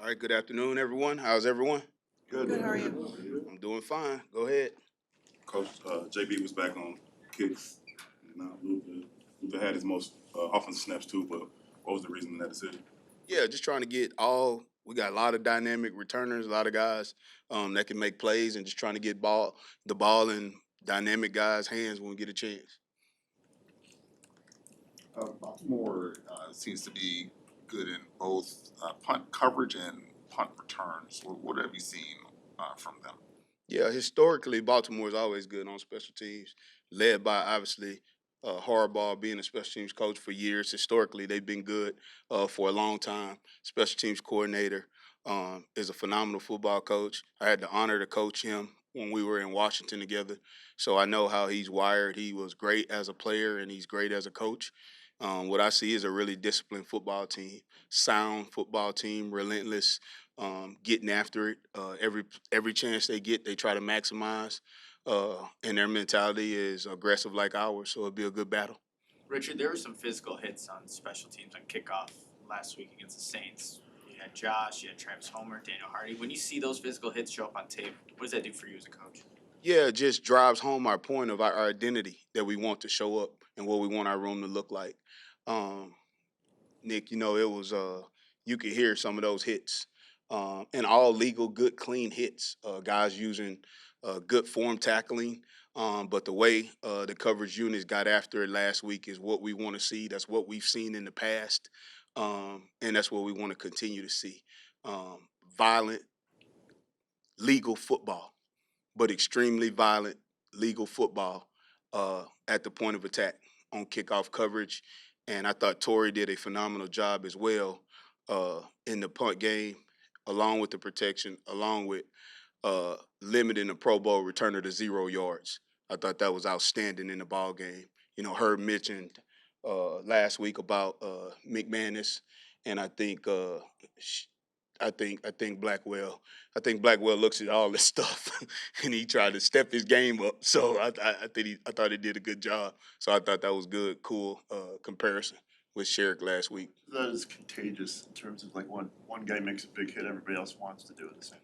All right, good afternoon, everyone. How's everyone? Good. Good, how are you? I'm doing fine. Go ahead. Coach JB was back on kicks. Now Luther had his most offensive snaps too, but what was the reason in that decision? Yeah, just trying to get all. We got a lot of dynamic returners, a lot of guys that can make plays, and just trying to get the ball in dynamic guys' hands when we get a chance. Baltimore seems to be good in both punt coverage and punt returns. What have you seen from them? Yeah, historically, Baltimore is always good on special teams, led by obviously Harbaugh being a special teams coach for years. Historically, they've been good for a long time. Special teams coordinator is a phenomenal football coach. I had the honor to coach him when we were in Washington together, so I know how he's wired. He was great as a player, and he's great as a coach. What I see is a really disciplined football team, sound football team, relentless, getting after it. Every chance they get, they try to maximize. And their mentality is aggressive like ours, so it'll be a good battle. Richard, there were some physical hits on special teams on kickoff last week against the Saints. You had Josh, you had Travis Homer, Daniel Hardy. When you see those physical hits show up on tape, what does that do for you as a coach? Yeah, it just drives home our point of our identity that we want to show up and what we want our room to look like. Um, Nick, it was you could hear some of those hits, and all legal, good, clean hits. Guys using good form tackling, but the way the coverage units got after it last week is what we want to see. That's what we've seen in the past, and that's what we want to continue to see. Violent, legal football, but extremely violent, legal football at the point of attack on kickoff coverage. And I thought Torrey did a phenomenal job as well in the punt game, along with the protection, along with limiting the Pro Bowl returner to 0 yards. I thought that was outstanding in the ball game. Herb mentioned last week about McManus, and I think Blackwell. I think Blackwell looks at all this stuff and he tried to step his game up. So I thought he did a good job. So I thought that was good, cool comparison with Sherrick last week. That is contagious in terms of like one guy makes a big hit, everybody else wants to do it the same.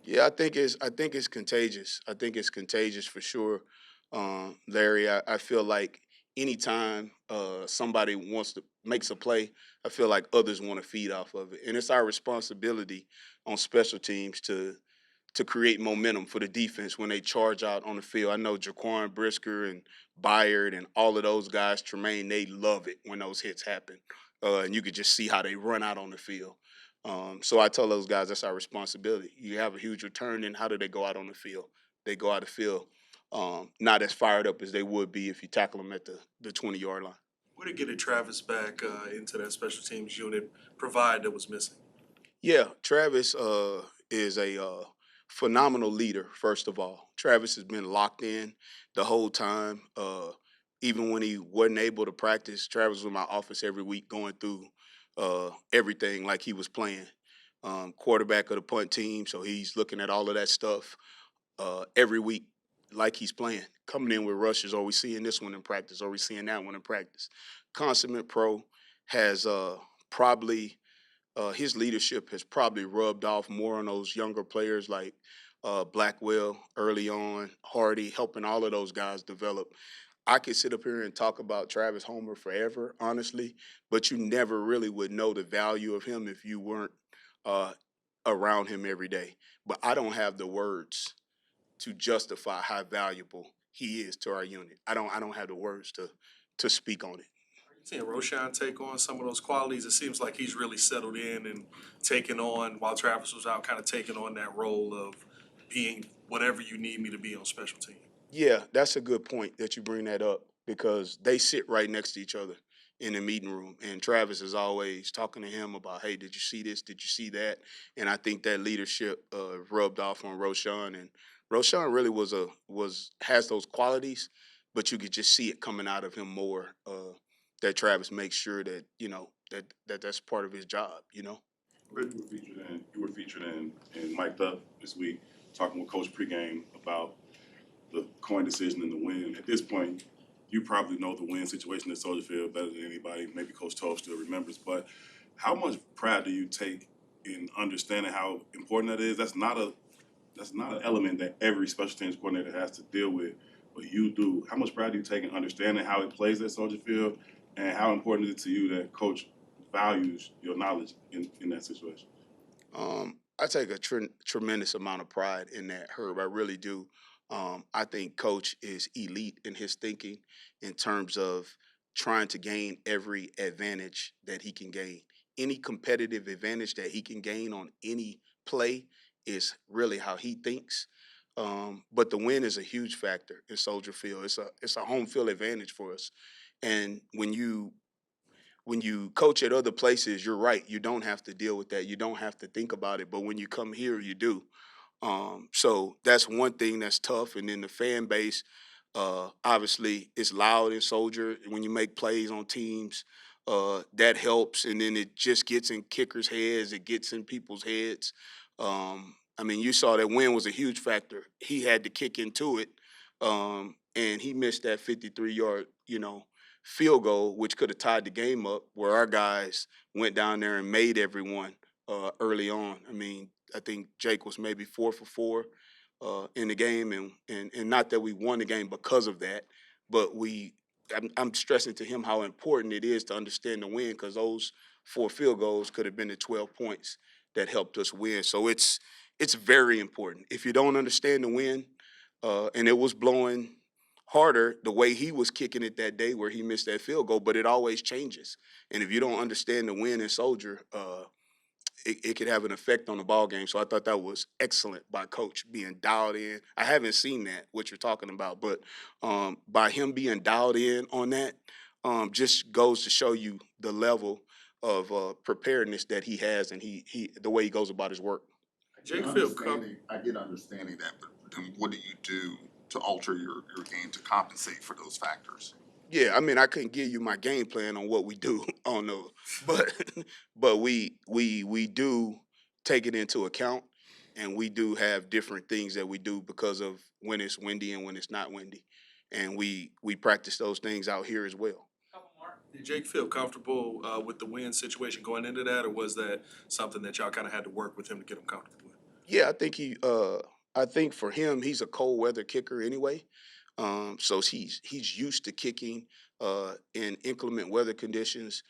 Yeah, I think it's contagious. I think it's contagious for sure, Larry. I feel like anytime somebody wants to makes a play, I feel like others want to feed off of it, and it's our responsibility on special teams to create momentum for the defense when they charge out on the field. I know Jaquan Brisker and Byard and all of those guys, Tremaine, they love it when those hits happen, and you could just see how they run out on the field. So I tell those guys that's our responsibility. You have a huge return, and how do they go out on the field? They go out the field not as fired up as they would be if you tackle them at the 20-yard line. What did getting Travis back into that special teams unit provide that was missing? Yeah, Travis is a phenomenal leader. First of all, Travis has been locked in the whole time. Even when he wasn't able to practice, Travis was in my office every week going through everything like he was playing. Quarterback of the punt team, so he's looking at all of that stuff every week like he's playing. Coming in with rushes, are we seeing this one in practice? Are we seeing that one in practice? Consummate Pro has probably his leadership has probably rubbed off more on those younger players like Blackwell early on, Hardy, helping all of those guys develop. I could sit up here and talk about Travis Homer forever, honestly, but you never really would know the value of him if you weren't uh, around him every day. But I don't have the words to justify how valuable he is to our unit. I don't have the words to speak on it. Seeing Roshan take on some of those qualities, it seems like he's really settled in and taken on, while Travis was out, kind of taking on that role of being whatever you need me to be on special team. Yeah, that's a good point that you bring that up because they sit right next to each other in the meeting room, and Travis is always talking to him about, "Hey, did you see this? Did you see that?" And I think that leadership rubbed off on Roshan, and Roshan really has those qualities, but you could just see it coming out of him more. That Travis makes sure that that's part of his job. Rick, you were featured in Mic'd Up this week, talking with Coach pregame about the coin decision and the win. At this point, you probably know the win situation at Soldier Field better than anybody. Maybe Coach Toll still remembers, but how much pride do you take in understanding how important that is. That's not an element that every special teams coordinator has to deal with, but you do. How much pride do you take in understanding how it plays at Soldier Field, and how important is it to you that coach values your knowledge in that situation? I take a tremendous amount of pride in that, Herb. I really do. I think Coach is elite in his thinking in terms of trying to gain every advantage that he can gain. Any competitive advantage that he can gain on any play is really how he thinks. But the win is a huge factor in Soldier Field. It's a home field advantage for us. And when you coach at other places, you're right. You don't have to deal with that. You don't have to think about it. But when you come here, you do. So that's one thing that's tough. And then the fan base, obviously, it's loud in Soldier. When you make plays on teams, that helps. And then it just gets in kickers' heads. It gets in people's heads. I mean, you saw that win was a huge factor. He had to kick into it, and he missed that 53-yard, field goal, which could have tied the game up. Where our guys went down there and made everyone early on. I mean, I think Jake was maybe 4 for 4 in the game, and not that we won the game because of that, but I'm stressing to him how important it is to understand the win, because those 4 field goals could have been the 12 points that helped us win. So it's very important. If you don't understand the win, and it was blowing harder the way he was kicking it that day where he missed that field goal, but it always changes. And if you don't understand the win in Soldier, it could have an effect on the ball game. So I thought that was excellent by Coach being dialed in. I haven't seen that, what you're talking about, but by him being dialed in on that, just goes to show you the level of preparedness that he has, and he the way he goes about his work. I get understanding that, but then what do you do to alter your game to compensate for those factors? Yeah, I mean, I couldn't give you my game plan on what we do on the, but but we do take it into account, and we do have different things that we do because of when it's windy and when it's not windy, and we practice those things out here as well. Did Jake feel comfortable with the win situation going into that, or was that something that y'all kind of had to work with him to get him comfortable with? Yeah, I think for him, he's a cold weather kicker anyway. So he's used to kicking in inclement weather conditions.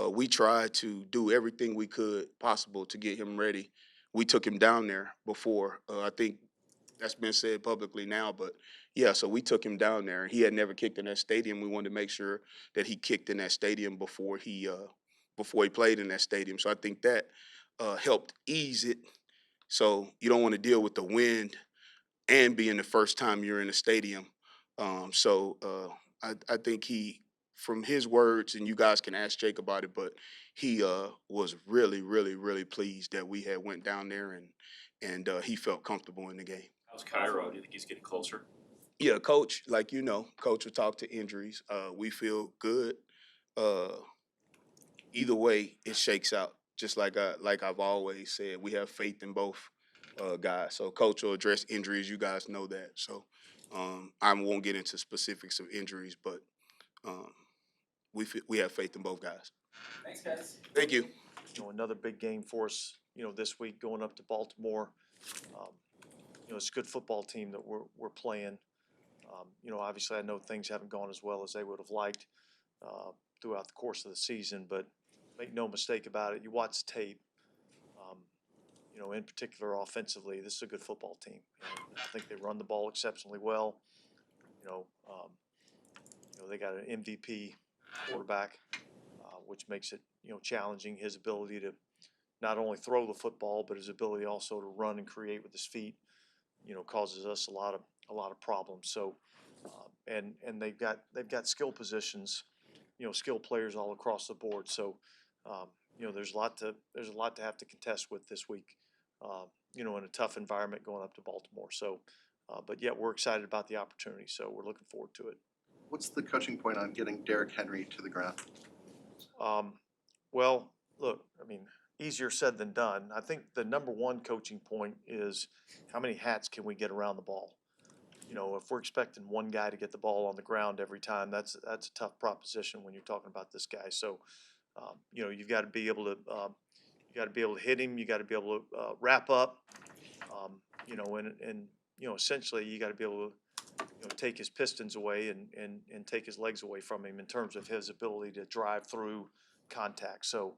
We tried to do everything we could possible to get him ready. We took him down there before. I think that's been said publicly now, but yeah, so we took him down there. He had never kicked in that stadium. We wanted to make sure that he kicked in that stadium before he played in that stadium. So I think that helped ease it, so you don't want to deal with the wind and being the first time you're in a stadium. I think from his words, and you guys can ask Jake about it, but he was really, really, really pleased that we had went down there, and he felt comfortable in the game. How's Cairo? Do you think he's getting closer? Yeah, coach, like coach will talk to injuries. We feel good. Uh, Either way, it shakes out. Just like I've always said, we have faith in both guys. So coach will address injuries. You guys know that. So I won't get into specifics of injuries, but um, we have faith in both guys. Thanks, guys. Thank you. Another big game for us, this week going up to Baltimore. Um, it's a good football team that we're playing. Obviously I know things haven't gone as well as they would have liked throughout the course of the season, but make no mistake about it, you watch the tape, in particular offensively, this is a good football team. I think they run the ball exceptionally well. They got an MVP quarterback, which makes it, challenging. His ability to not only throw the football, but his ability also to run and create with his feet, causes us a lot of problems. So, and they've got skill positions, skill players all across the board. So, there's a lot to have to contest with this week, in a tough environment going up to Baltimore. So, but yet we're excited about the opportunity. So we're looking forward to it. What's the coaching point on getting Derrick Henry to the ground? Well, look, I mean, easier said than done. I think the number one coaching point is how many hats can we get around the ball? If we're expecting one guy to get the ball on the ground every time, that's a tough proposition when you're talking about this guy. So, you've got to be able to You got to be able to hit him. You got to be able to wrap up. You know, and you know, essentially, you got to be able to take his pistons away and take his legs away from him in terms of his ability to drive through contact. So,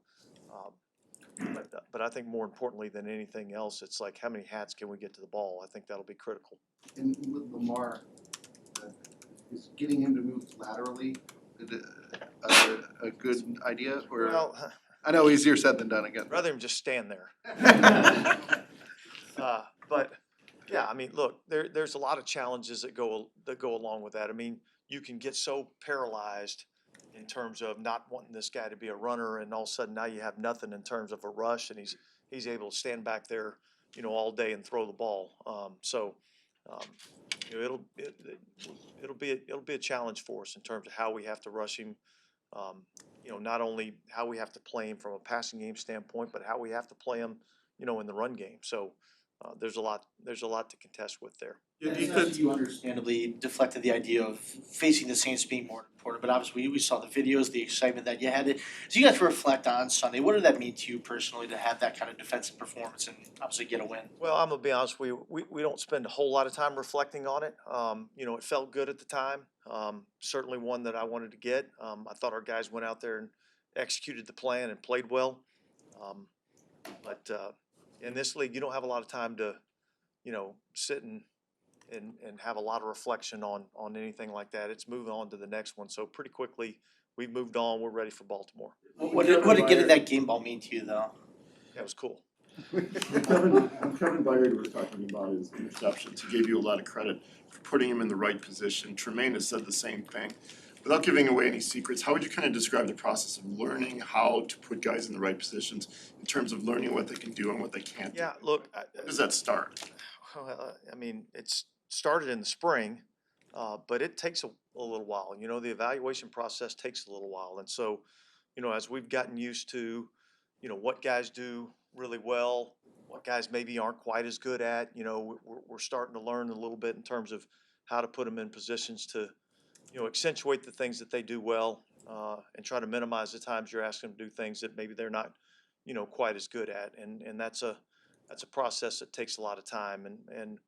but I think more importantly than anything else, it's like how many hats can we get to the ball? I think that'll be critical. And with Lamar, is getting him to move laterally a good idea, or? Well, I know easier said than done again. rather than just stand there. But yeah, I mean, look, there's a lot of challenges that go along with that. I mean, you can get so paralyzed in terms of not wanting this guy to be a runner, and all of a sudden now you have nothing in terms of a rush, and he's able to stand back there, all day and throw the ball. It'll be a challenge for us in terms of how we have to rush him. Not only how we have to play him from a passing game standpoint, but how we have to play him, in the run game. So there's a lot to contest with there. You understandably deflected the idea of facing the Saints being more important, but obviously we saw the videos, the excitement that you had. So you guys reflect on Sunday. What did that mean to you personally to have that kind of defensive performance and obviously get a win? Well, I'm gonna be honest, we don't spend a whole lot of time reflecting on it. It felt good at the time. Certainly one that I wanted to get. I thought our guys went out there and executed the plan and played well. But in this league, you don't have a lot of time to, sit and have a lot of reflection on anything like that. It's moving on to the next one. So pretty quickly, we've moved on. We're ready for Baltimore. What did getting that game ball mean to you though? That was cool. When Kevin Byard was talking about his interceptions, he gave you a lot of credit for putting him in the right position. Tremaine has said the same thing. Without giving away any secrets, how would you kind of describe the process of learning how to put guys in the right positions in terms of learning what they can do and what they can't do? Yeah, look. How does that start? I mean, it's started in the spring, but it takes a little while. The evaluation process takes a little while. And so, as we've gotten used to, what guys do really well, what guys maybe aren't quite as good at, we're starting to learn a little bit in terms of how to put them in positions to, accentuate the things that they do well, and try to minimize the times you're asking them to do things that maybe they're not, quite as good at. And that's a process that takes a lot of time. And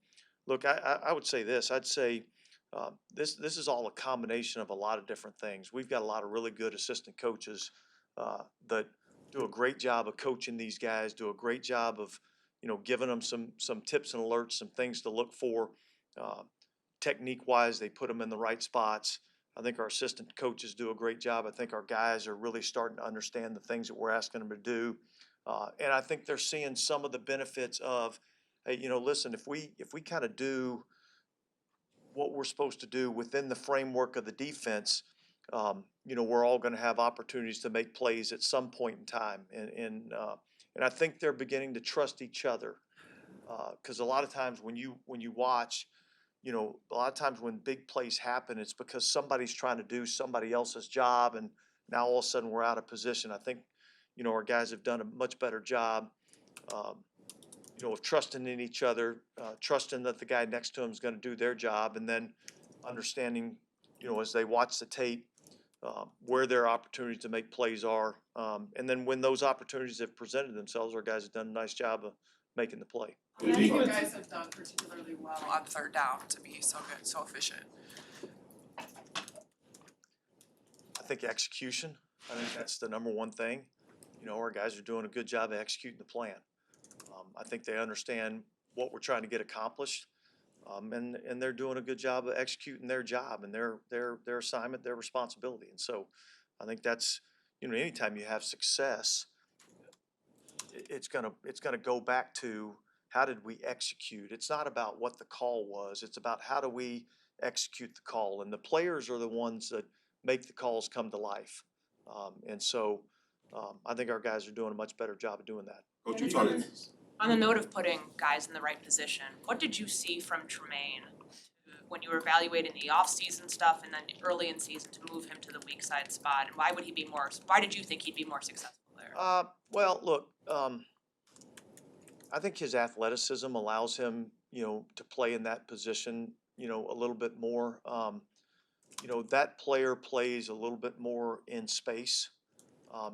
look, I would say this. I'd say this is all a combination of a lot of different things. We've got a lot of really good assistant coaches that do a great job of coaching these guys, do a great job of, giving them some tips and alerts, some things to look for. Technique-wise, they put them in the right spots. I think our assistant coaches do a great job. I think our guys are really starting to understand the things that we're asking them to do. And I think they're seeing some of the benefits of, hey, listen, if we kind of do what we're supposed to do within the framework of the defense, we're all going to have opportunities to make plays at some point in time. And I think they're beginning to trust each other. Because a lot of times when you watch, a lot of times when big plays happen, it's because somebody's trying to do somebody else's job, and now all of a sudden we're out of position. I think, our guys have done a much better job, of trusting in each other, trusting that the guy next to them is going to do their job, and then understanding, as they watch the tape, where their opportunities to make plays are. And then when those opportunities have presented themselves, our guys have done a nice job of making the play. What do you think you guys have done particularly well on third down to be so good, so efficient? I think execution. I think that's the number one thing. Our guys are doing a good job of executing the plan. I think they understand what we're trying to get accomplished, and they're doing a good job of executing their job and their assignment, their responsibility. And so, I think that's anytime you have success, it's gonna go back to how did we execute. It's not about what the call was. It's about how do we execute the call, and the players are the ones that make the calls come to life. And so, I think our guys are doing a much better job of doing that. Coach, you talking? On the note of putting guys in the right position, what did you see from Tremaine when you were evaluating the off-season stuff and then early in season to move him to the weak side spot? And why did you think he'd be more successful there? Well, look, I think his athleticism allows him, to play in that position, a little bit more. That player plays a little bit more in space.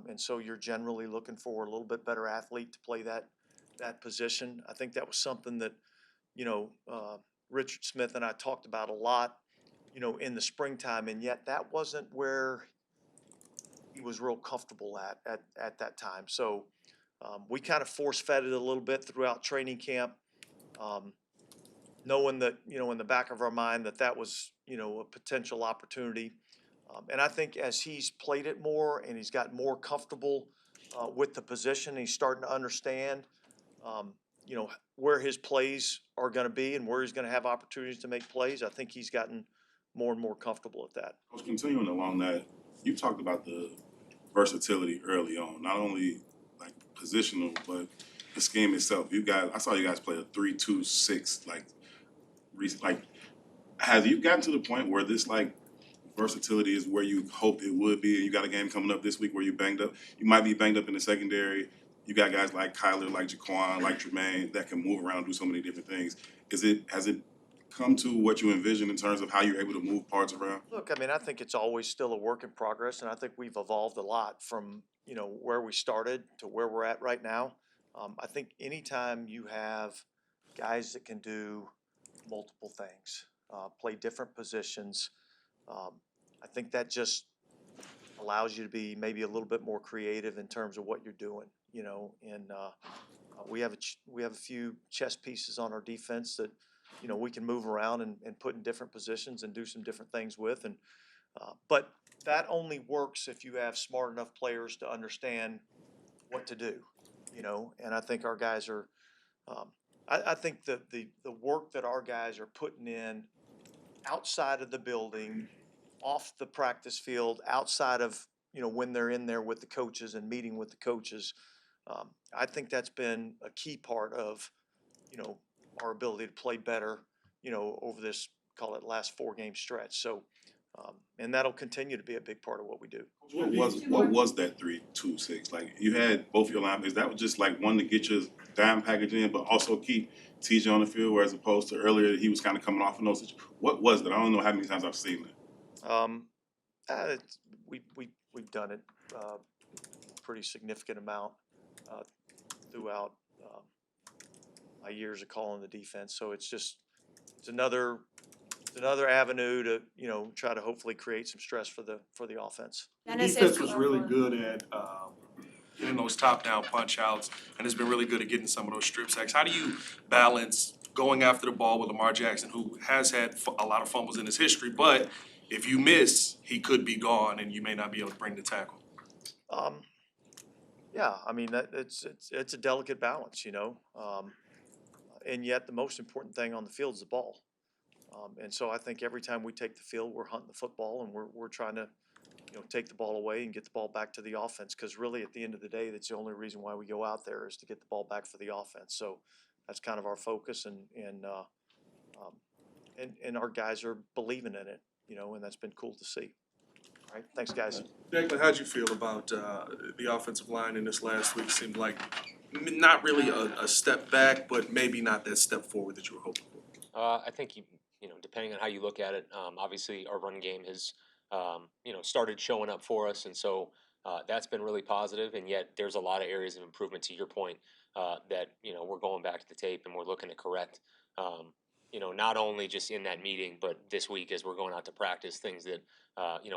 And so you're generally looking for a little bit better athlete to play that position. I think that was something that, Richard Smith and I talked about a lot, in the springtime, and yet that wasn't where he was real comfortable at that time. So we kind of force fed it a little bit throughout training camp, knowing that, in the back of our mind that was, a potential opportunity. And I think as he's played it more and he's gotten more comfortable with the position, he's starting to understand, um, where his plays are going to be and where he's going to have opportunities to make plays. I think he's gotten more and more comfortable at that. Coach, continuing along that, you talked about the versatility early on, not only like positional, but the scheme itself. I saw you guys play a 3-2-6, like, have you gotten to the point where this like versatility is where you hoped it would be, and you got a game coming up this week where you might be banged up in the secondary. You got guys like Kyler, like Jaquan, like Tremaine that can move around and do so many different things. Has it come to what you envision in terms of how you're able to move parts around? Look, I mean, I think it's always still a work in progress, and I think we've evolved a lot from, where we started to where we're at right now. I think anytime you have guys that can do multiple things, play different positions, I think that just allows you to be maybe a little bit more creative in terms of what you're doing, and we have a few chess pieces on our defense that, we can move around and put in different positions and do some different things with. And but that only works if you have smart enough players to understand what to do, And I think our guys are. I think that the work that our guys are putting in outside of the building, off the practice field, outside of when they're in there with the coaches and meeting with the coaches, I think that's been a key part of our ability to play better, over this, call it, last 4-game stretch. So, and that'll continue to be a big part of what we do. What was that 3-2-6? Like you had both your linebackers. That was just like one to get your dime package in, but also keep TJ on the field, where as opposed to earlier he was kind of coming off in those. What was that? I don't know how many times I've seen that. We've done it pretty significant amount throughout my years of calling the defense. So it's another avenue to try to hopefully create some stress for the offense. The defense was really good at getting those top-down punch-outs, and has been really good at getting some of those strip sacks. How do you balance going after the ball with Lamar Jackson, who has had a lot of fumbles in his history, but if you miss, he could be gone, and you may not be able to bring the tackle? Yeah, I mean it's a delicate balance, and yet the most important thing on the field is the ball. And so I think every time we take the field, we're hunting the football, and we're trying to take the ball away and get the ball back to the offense, because really at the end of the day, that's the only reason why we go out there, is to get the ball back for the offense. So that's kind of our focus, and our guys are believing in it, and that's been cool to see. All right, thanks, guys. Declan, how'd you feel about the offensive line in this last week? Seemed like not really a step back, but maybe not that step forward that you were hoping for. I think depending on how you look at it, obviously our run game has started showing up for us, and so that's been really positive. And yet there's a lot of areas of improvement, to your point, that we're going back to the tape and we're looking to correct. Not only just in that meeting, but this week as we're going out to practice, things that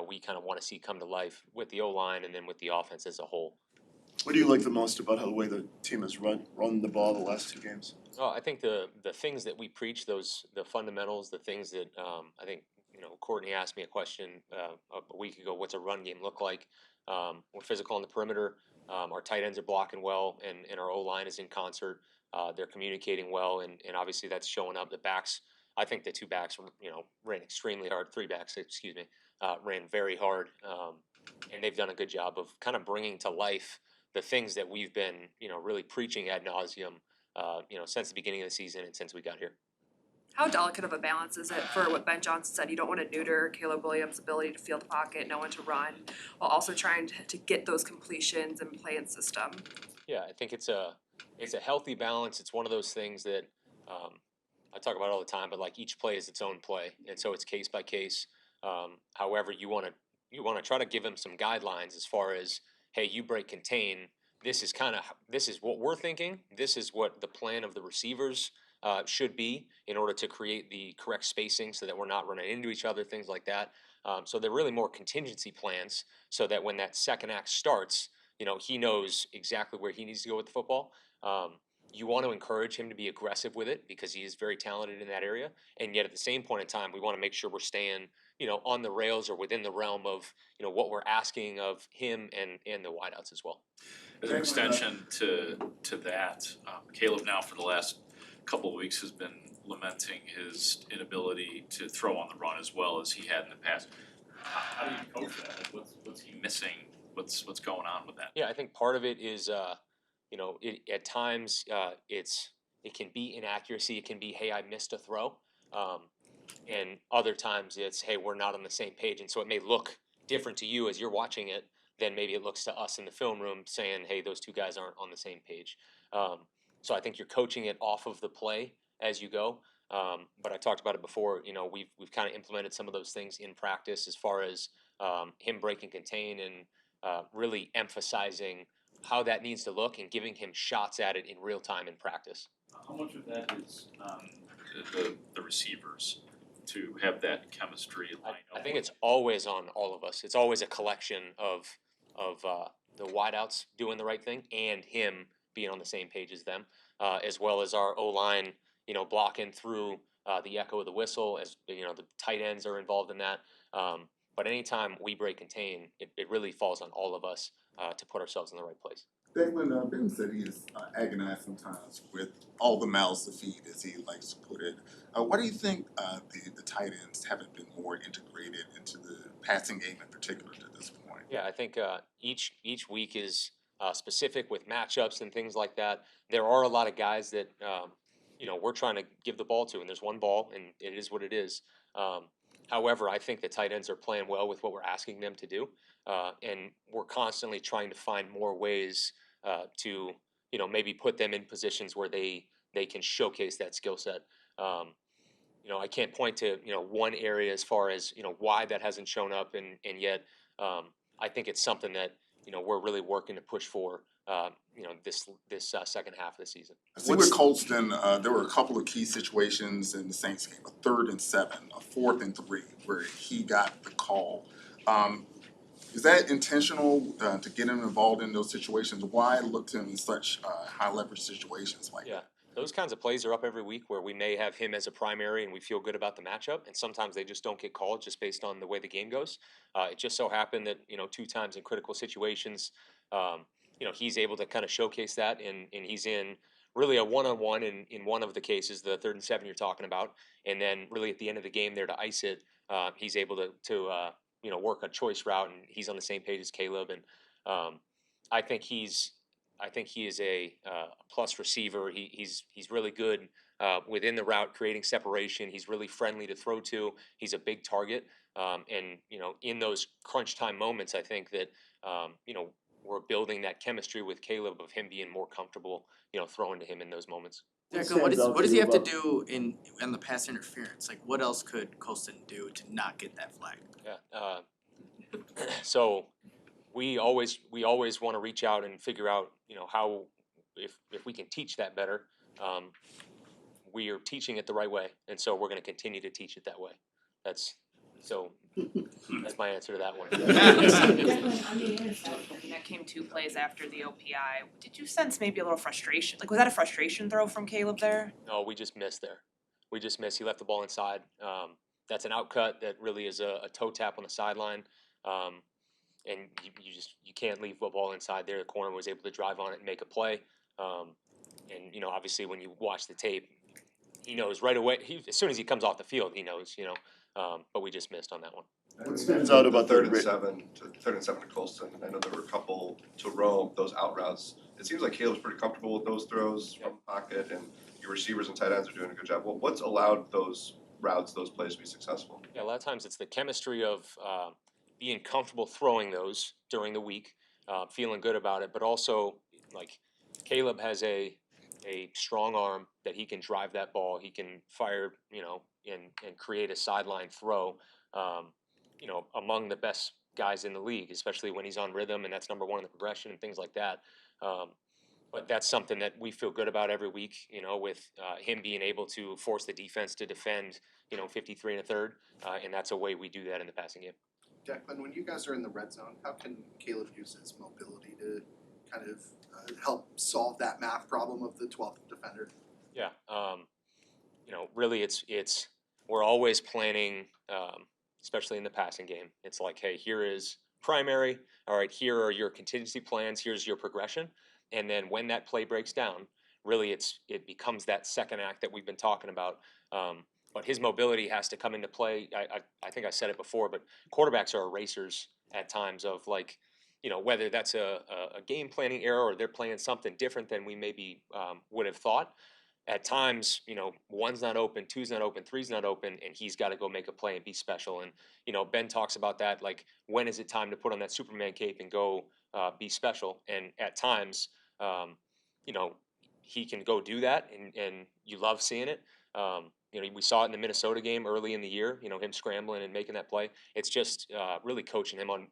we kind of want to see come to life with the O-line and then with the offense as a whole. What do you like the most about the way the team has run the ball the last 2 games? Oh, I think the things that we preach, the fundamentals, the things that I think Courtney asked me a question a week ago. What's a run game look like? We're physical on the perimeter. Our tight ends are blocking well, and our O-line is in concert. They're communicating well, and obviously that's showing up. The backs, I think the 2 backs, ran extremely hard. 3 backs, excuse me, ran very hard, and they've done a good job of kind of bringing to life the things that we've been, really preaching ad nauseum, since the beginning of the season and since we got here. How delicate of a balance is it for what Ben Johnson said? You don't want to neuter Caleb Williams' ability to field the pocket, know when to run, while also trying to get those completions and play in system. Yeah, I think it's a healthy balance. It's one of those things that I talk about all the time, but like each play is its own play, and so it's case by case. However, you want to try to give him some guidelines as far as hey, you break contain. This is what we're thinking. This is what the plan of the receivers should be in order to create the correct spacing so that we're not running into each other, things like that. So they're really more contingency plans so that when that second act starts, he knows exactly where he needs to go with the football. You want to encourage him to be aggressive with it because he is very talented in that area. And yet at the same point in time, we want to make sure we're staying, on the rails or within the realm of, what we're asking of him and the wideouts as well. As an extension to that, Caleb now for the last couple of weeks has been lamenting his inability to throw on the run as well as he had in the past. How do you coach that? What's he missing? What's going on with that? Yeah, I think part of it is, at times it can be inaccuracy. It can be, hey, I missed a throw, and other times it's, hey, we're not on the same page, and so it may look different to you as you're watching it than maybe it looks to us in the film room, saying, hey, those two guys aren't on the same page. So I think you're coaching it off of the play as you go. But I talked about it before. We've kind of implemented some of those things in practice as far as him breaking contain and really emphasizing how that needs to look and giving him shots at it in real time in practice. How much of that is the receivers to have that chemistry line up? I think it's always on all of us. It's always a collection of the wideouts doing the right thing and him being on the same page as them, as well as our O-line, blocking through the echo of the whistle. As the tight ends are involved in that. But anytime we break contain, it really falls on all of us to put ourselves in the right place. Declan, Ben said he is agonized sometimes with all the mouths to feed, as he likes to put it. Why do you think the tight ends haven't been more integrated into the passing game in particular to this point? Yeah, I think each week is specific with matchups and things like that. There are a lot of guys that we're trying to give the ball to, and there's one ball, and it is what it is. However, I think the tight ends are playing well with what we're asking them to do, and we're constantly trying to find more ways to maybe put them in positions where they can showcase that skill set. I can't point to one area as far as why that hasn't shown up, and yet I think it's something that we're really working to push for. This second half of the season. I see with Colston, there were a couple of key situations in the Saints game: a 3rd and 7, a 4th and 3, where he got the call. Is that intentional to get him involved in those situations? Why look to him in such high leverage situations like that? Those kinds of plays are up every week where we may have him as a primary and we feel good about the matchup, and sometimes they just don't get called just based on the way the game goes. It just so happened that 2 times in critical situations, he's able to kind of showcase that, and he's in really a one-on-one in one of the cases, the 3rd and 7 you're talking about, and then really at the end of the game there to ice it, he's able to work a choice route, and he's on the same page as Caleb, and I think he is a plus receiver. He's really good within the route, creating separation. He's really friendly to throw to. He's a big target, and in those crunch time moments, I think that we're building that chemistry with Caleb of him being more comfortable, throwing to him in those moments. Declan, what does he have to do in the pass interference? Like, what else could Colston do to not get that flag? Yeah. So we always want to reach out and figure out, how if we can teach that better. We are teaching it the right way, and so we're going to continue to teach it that way. That's my answer to that one. That came 2 plays after the OPI. Did you sense maybe a little frustration? Like, was that a frustration throw from Caleb there? No, we just missed there. We just missed. He left the ball inside. That's an outcut that really is a toe tap on the sideline. And you can't leave football inside there. The corner was able to drive on it and make a play. And obviously when you watch the tape, he knows right away. As soon as he comes off the field, he knows. But we just missed on that one. What stands out about the 3rd and 7 to Colston? I know there were a couple to Rome, those out routes. It seems like Caleb's pretty comfortable with those throws from the pocket, and your receivers and tight ends are doing a good job. Well, what's allowed those routes, those plays to be successful? Yeah, a lot of times it's the chemistry of being comfortable throwing those during the week, feeling good about it, but also like Caleb has a strong arm that he can drive that ball. He can fire, and create a sideline throw. Among the best guys in the league, especially when he's on rhythm, and that's number one in the progression and things like that. But that's something that we feel good about every week, with him being able to force the defense to defend, 53 and a third, and that's a way we do that in the passing game. Declan, when you guys are in the red zone, how can Caleb use his mobility to kind of help solve that math problem of the 12th defender? Yeah, really, it's we're always planning, especially in the passing game. It's like, hey, here is primary. All right, here are your contingency plans. Here's your progression, and then when that play breaks down, really, it becomes that second act that we've been talking about. But his mobility has to come into play. I think I said it before, but quarterbacks are erasers at times of like, whether that's a game planning error or they're playing something different than we maybe would have thought. At times, one's not open, two's not open, three's not open, and he's got to go make a play and be special. And Ben talks about that, like when is it time to put on that Superman cape and go be special? And at times, you know, he can go do that, and you love seeing it. We saw it in the Minnesota game early in the year. Him scrambling and making that play. It's just really coaching him on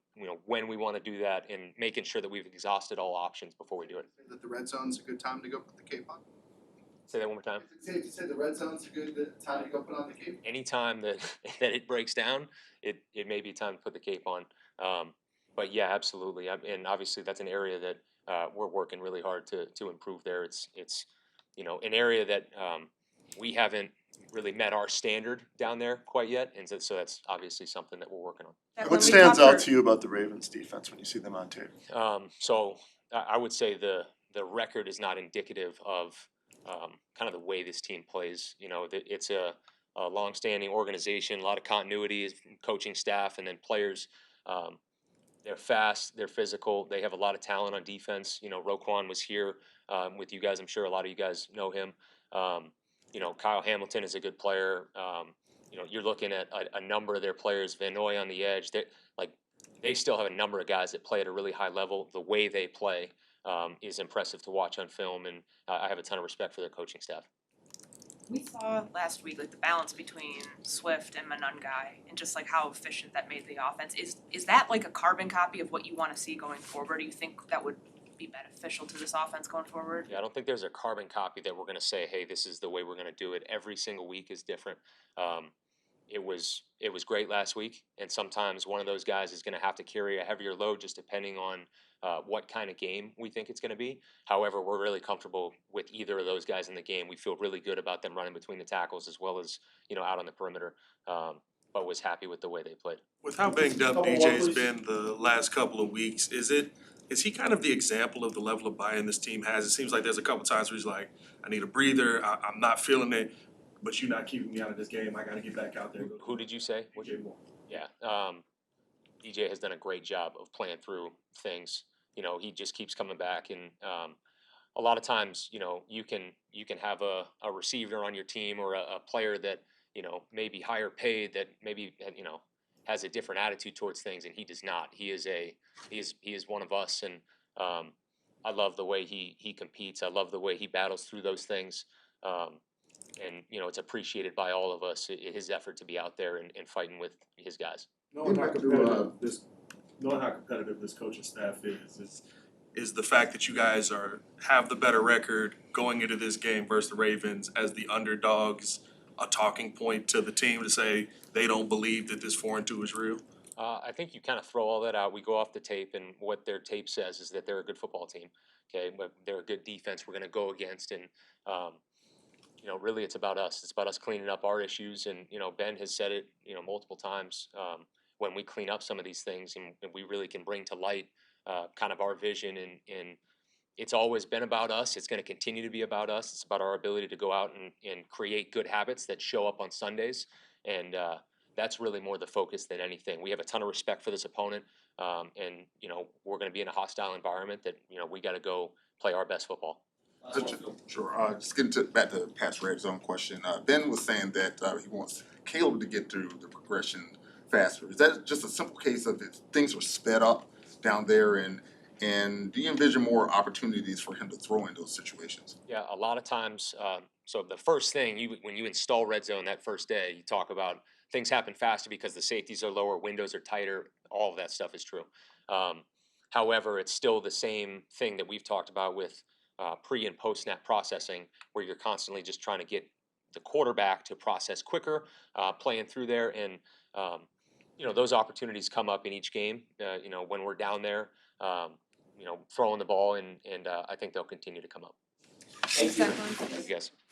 when we want to do that and making sure that we've exhausted all options before we do it. That the red zone's a good time to go put the cape on? Say that one more time. Is it safe to say the red zone's a good time to go put on the cape? Anytime that that it breaks down, it may be time to put the cape on. But yeah, absolutely. And obviously that's an area that we're working really hard to improve there. It's an area that we haven't really met our standard down there quite yet, and so that's obviously something that we're working on. What stands out to you about the Ravens defense when you see them on tape? So I would say the record is not indicative of kind of the way this team plays. It's a long-standing organization, a lot of continuity, coaching staff, and then players. They're fast, they're physical, they have a lot of talent on defense. Roquan was here with you guys. I'm sure a lot of you guys know him. Kyle Hamilton is a good player. You're looking at a number of their players, Van Noy on the edge. They still have a number of guys that play at a really high level. The way they play is impressive to watch on film, and I have a ton of respect for their coaching staff. We saw last week the balance between Swift and Monungai and just how efficient that made the offense. Is that a carbon copy of what you want to see going forward? Do you think that would be beneficial to this offense going forward? Yeah, I don't think there's a carbon copy that we're going to say, hey, this is the way we're going to do it. Every single week is different. It was great last week, and sometimes one of those guys is going to have to carry a heavier load just depending on what kind of game we think it's going to be. However, we're really comfortable with either of those guys in the game. We feel really good about them running between the tackles as well as out on the perimeter. But was happy with the way they played. With how banged up DJ's been the last couple of weeks, is he kind of the example of the level of buy-in this team has? It seems like there's a couple times where he's like, I need a breather, I'm not feeling it, but you're not keeping me out of this game, I gotta get back out there. Who did you say? DJ Moore. Yeah, DJ has done a great job of playing through things. He just keeps coming back, and a lot of times, you can have a receiver on your team or a player that maybe higher paid that maybe has a different attitude towards things, and he does not. He is one of us, and I love the way he competes. I love the way he battles through those things, and it's appreciated by all of us. His effort to be out there and fighting with his guys. Knowing how competitive this coaching staff is the fact that you guys have the better record going into this game versus the Ravens as the underdogs, a talking point to the team to say they don't believe that this 4-2 is real? I think you kind of throw all that out. We go off the tape, and what their tape says is that they're a good football team. Okay, but they're a good defense we're going to go against, and really it's about us. It's about us cleaning up our issues, and Ben has said it multiple times. When we clean up some of these things, and we really can bring to light kind of our vision, and it's always been about us. It's going to continue to be about us. It's about our ability to go out and create good habits that show up on Sundays, and that's really more the focus than anything. We have a ton of respect for this opponent, and we're going to be in a hostile environment that we got to go play our best football. Sure. Just getting back to Pat's red zone question. Ben was saying that he wants Caleb to get through the progression faster. Is that just a simple case of things were sped up down there, and do you envision more opportunities for him to throw in those situations? Yeah, a lot of times. So the first thing when you install red zone that first day, you talk about things happen faster because the safeties are lower, windows are tighter, all of that stuff is true. However, it's still the same thing that we've talked about with pre and post snap processing, where you're constantly just trying to get the quarterback to process quicker, playing through there, and those opportunities come up in each game. When we're down there, throwing the ball, and I think they'll continue to come up. Thanks, Declan. Yes.